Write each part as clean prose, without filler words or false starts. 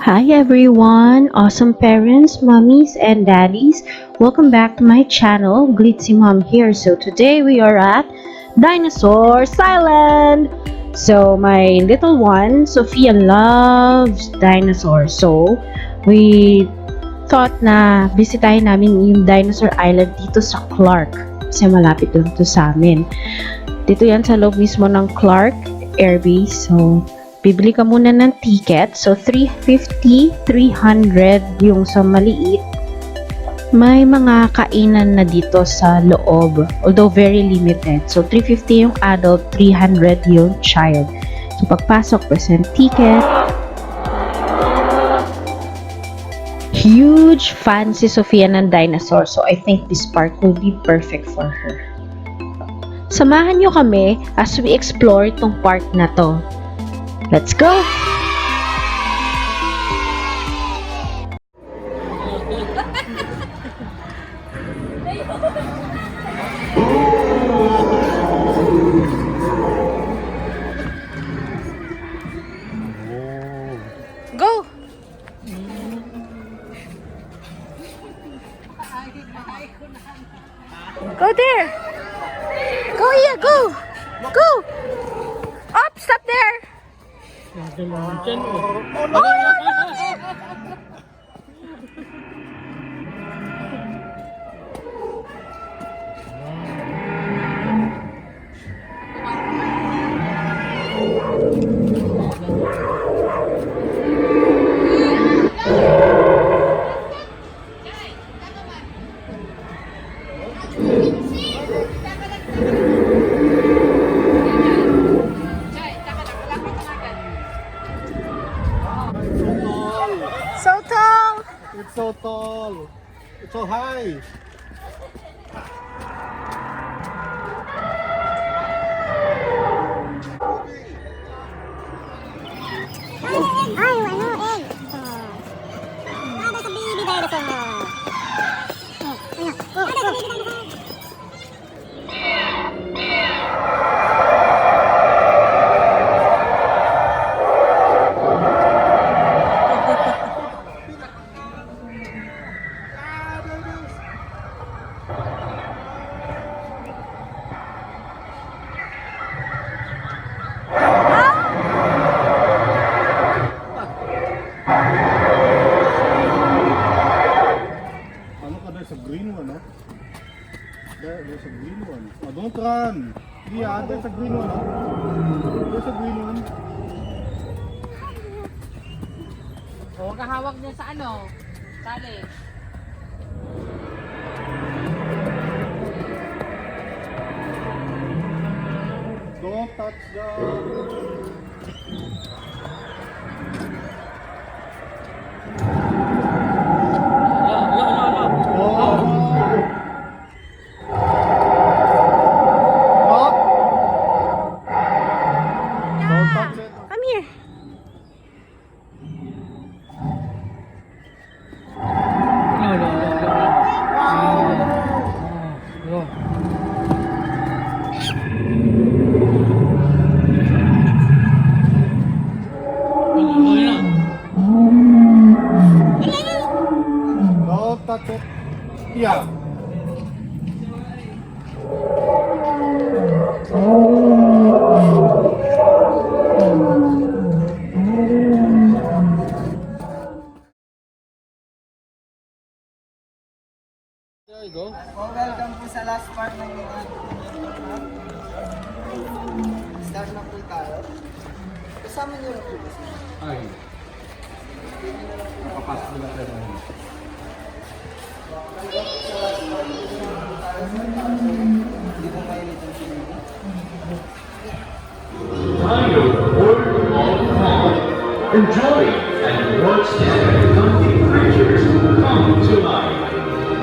Hi everyone, awesome parents, mommies, and daddies. Welcome back to my channel, Glitzy Mom here. So today we are at Dinosaurs Island. So my little one, Sophia, loves dinosaurs. So we thought na bisitahin namin yung Dinosaur Island dito sa Clark. Kasi malapit lang to sa amin. Dito yan sa loob mismo ng Clark Airbase. So bibili ka muna ng ticket. So, 350, 300 yung sa maliit. May mga kainan na dito sa loob. Although, very limited. So, 350 yung adult, 300 yung child. So, pagpasok, present ticket. Huge fan si Sofia ng dinosaur. So, I think this park will be perfect for her. Samahan nyo kami as we explore itong park na to. Let's go! Go! Go there! Go, Iya! Go! Go! Up! Stop there! Oh, no, no! So tall! It's so tall. It's so high. Ay, ano, egg. Ada sa baby dinosaur. Ayan. Ada sa baby dinosaur. There's a green one, no? There's a green one. Oh, don't run. Yeah, there's a green one. There's a green one. O, kahawak niya sa ano? Tali. Don't touch the... Come here. Don't touch it. Yeah. There you go. Well, welcome po sa last part ng start na po tayo. Kasama niyo na po kasi. Ay. Papasok na tayo ngayon. Hindi po mainit ang sinili. Enjoy and watch these fantastic creatures come to life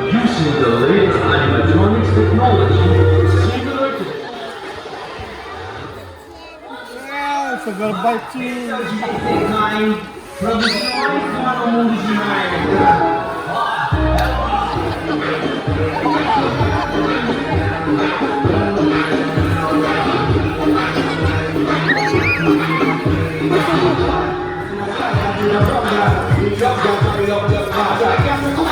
using the latest animatronics technology similar to Yeah, it's a good bite too. kind traditional monomusical. Ilog yan sa ilog ng bata.